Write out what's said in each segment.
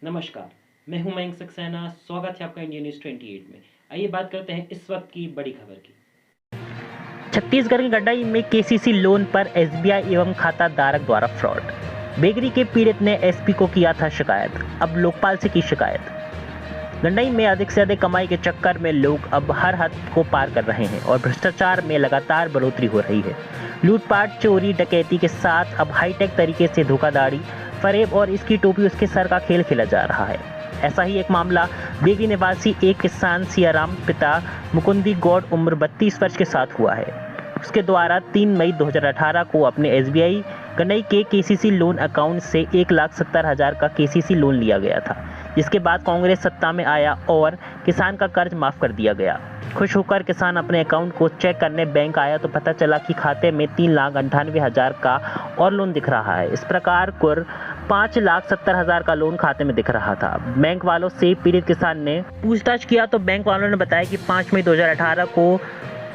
नमस्कार, मैं हूं मयंक सक्सेना। स्वागत है आपका इंडिया न्यूज़ 28 में। आइए बात करते हैं इस वक्त की बड़ी खबर की। छत्तीसगढ़ के गड्ढई में केसीसी लोन पर एसबीआई एवं खाता धारक द्वारा फ्रॉड। बेगरी के पीड़ित ने एसपी को किया था शिकायत, अब लोकपाल से की शिकायत। गंडई में अधिक से अधिक कमाई के चक्कर में लोग अब हर हद को पार कर रहे हैं और भ्रष्टाचार में लगातार बढ़ोतरी हो रही है। लूटपाट, चोरी, डकैती के साथ अब हाईटेक तरीके से धोखाधड़ी, फरेब और इसकी टोपी उसके सर का खेल खेला जा रहा है। ऐसा ही एक मामला बेगरी निवासी एक किसान सियाराम पिता मुकुंदी गौड़ उम्र 32 वर्ष के साथ हुआ है। उसके द्वारा 3 मई 2018 को अपने एसबीआई गंडई के केसीसी लोन अकाउंट से 1,70,000 का केसीसी लोन लिया गया था, जिसके बाद कांग्रेस सत्ता में आया और किसान का कर्ज माफ कर दिया गया। खुश होकर किसान अपने अकाउंट को चेक करने बैंक आया तो पता चला कि खाते में 3,98,000 का और लोन दिख रहा है। इस प्रकार कुल 5,70,000 का लोन खाते में दिख रहा था। बैंक वालों से पीड़ित किसान ने पूछताछ किया तो बैंक वालों ने बताया कि 5 मई 2018 को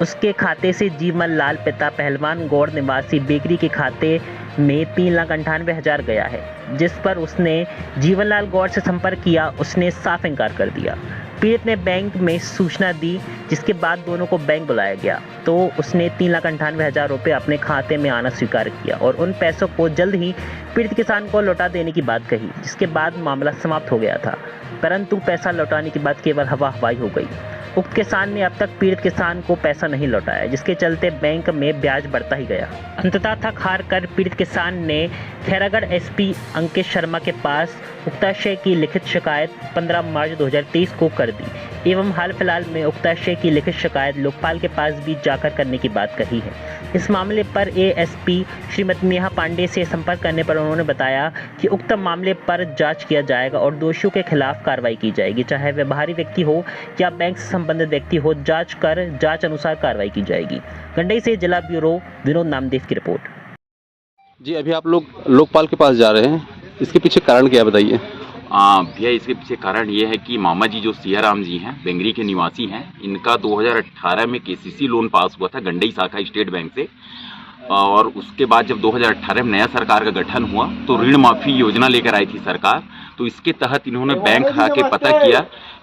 उसके खाते से जीवन लाल पिता पहलवान गौड़ निवासी बेगरी के खाते में 3,98,000 गया है, जिस पर उसने जीवनलाल गौड़ से संपर्क किया। उसने साफ इनकार कर दिया। पीड़ित ने बैंक में सूचना दी, जिसके बाद दोनों को बैंक बुलाया गया तो उसने 3,98,000 रुपये अपने खाते में आना स्वीकार किया और उन पैसों को जल्द ही पीड़ित किसान को लौटा देने की बात कही, जिसके बाद मामला समाप्त हो गया था। परंतु पैसा लौटाने के बाद केवल हवा हवाई हो गई। उक्त किसान ने अब तक पीड़ित किसान को पैसा नहीं लौटाया, जिसके चलते बैंक में ब्याज बढ़ता ही गया। अंततः थक हार कर पीड़ित किसान ने खैरागढ़ एसपी अंकित शर्मा के पास उक्ताशय की लिखित शिकायत 15 मार्च 2023 को कर दी एवं हाल फिलहाल में उक्ताशय की लिखित शिकायत लोकपाल के पास भी जाकर करने की बात कही है। इस मामले पर एएसपी श्रीमती नेहा पांडे से संपर्क करने पर उन्होंने बताया कि उक्त मामले पर जांच किया जाएगा और दोषियों के खिलाफ कार्रवाई की जाएगी, चाहे वह बाहरी व्यक्ति हो या बैंक से संबंधित व्यक्ति हो। जांच अनुसार कार्रवाई की जाएगी। गंडई से जिला ब्यूरो विनोद नामदेव की रिपोर्ट। जी, अभी आप लोग लोकपाल के पास जा रहे हैं, इसके पीछे कारण क्या है बताइए। भैया, इसके पीछे कारण ये है कि मामा जी जो सियाराम जी हैं, बेंगरी के निवासी हैं, इनका 2018 में केसीसी लोन पास हुआ था गंडई शाखा स्टेट बैंक से। और उसके बाद जब 2018 में नया सरकार का गठन हुआ तो ऋण माफ़ी योजना लेकर आई थी सरकार। तो इसके तहत इन्होंने बैंक आके पता किया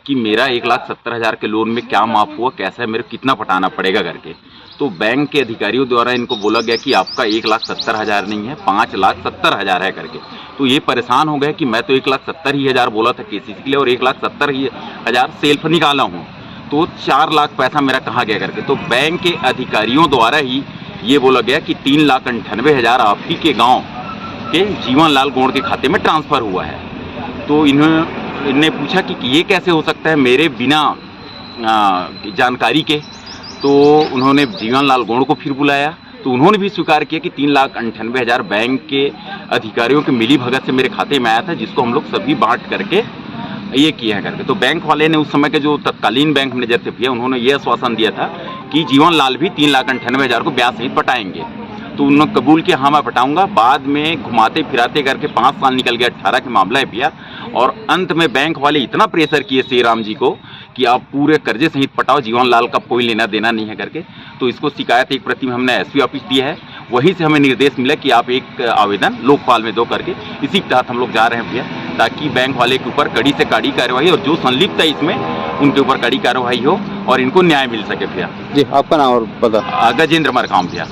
कि मेरा 1,70,000 के लोन में क्या माफ़ हुआ, कैसा है, मेरे कितना पटाना पड़ेगा करके। तो बैंक के अधिकारियों द्वारा इनको बोला गया कि आपका 1,70,000 नहीं है, 5,70,000 है करके। तो ये परेशान हो गए कि मैं तो 1,70,000 बोला था केसीसी के लिए और 1,70,000 सेल्फ निकाला हूँ, तो 4 लाख पैसा मेरा कहाँ गया करके। तो बैंक के अधिकारियों द्वारा ही ये बोला गया कि 3,98,000 आप ही के गाँव के जीवन लाल गौड़ के खाते में ट्रांसफ़र हुआ है। तो इन्होंने पूछा कि ये कैसे हो सकता है मेरे बिना जानकारी के। तो उन्होंने जीवन लाल गौड़ को फिर बुलाया तो उन्होंने भी स्वीकार किया कि 3,98,000 बैंक के अधिकारियों के मिली भगत से मेरे खाते में आया था, जिसको हम लोग सभी बांट करके ये किए हैं करके। तो बैंक वाले ने उस समय के जो तत्कालीन बैंक मैनेजर थे भैया, उन्होंने ये आश्वासन दिया था कि जीवन लाल भी 3,98,000 को ब्याज सहित पटाएंगे। तो उन्होंने कबूल किया, हाँ मैं पटाऊंगा। बाद में घुमाते फिराते करके 5 साल निकल गया, 18 का मामला है भैया। और अंत में बैंक वाले इतना प्रेशर किए सियाराम जी को कि आप पूरे कर्जे सहित पटाओ, जीवन लाल का कोई लेना देना नहीं है करके। तो इसको शिकायत एक प्रति में हमने एसपी ऑफिस दिया है, वहीं से हमें निर्देश मिला कि आप एक आवेदन लोकपाल में दो करके। इसी के तहत हम लोग जा रहे हैं भैया, ताकि बैंक वाले के ऊपर कड़ी से कड़ी कार्रवाई और जो संलिप्त है इसमें उनके ऊपर कड़ी कार्रवाई हो और इनको न्याय मिल सके भैया। जी, आपका नाम और पता। गजेंद्र मरकाम भैया।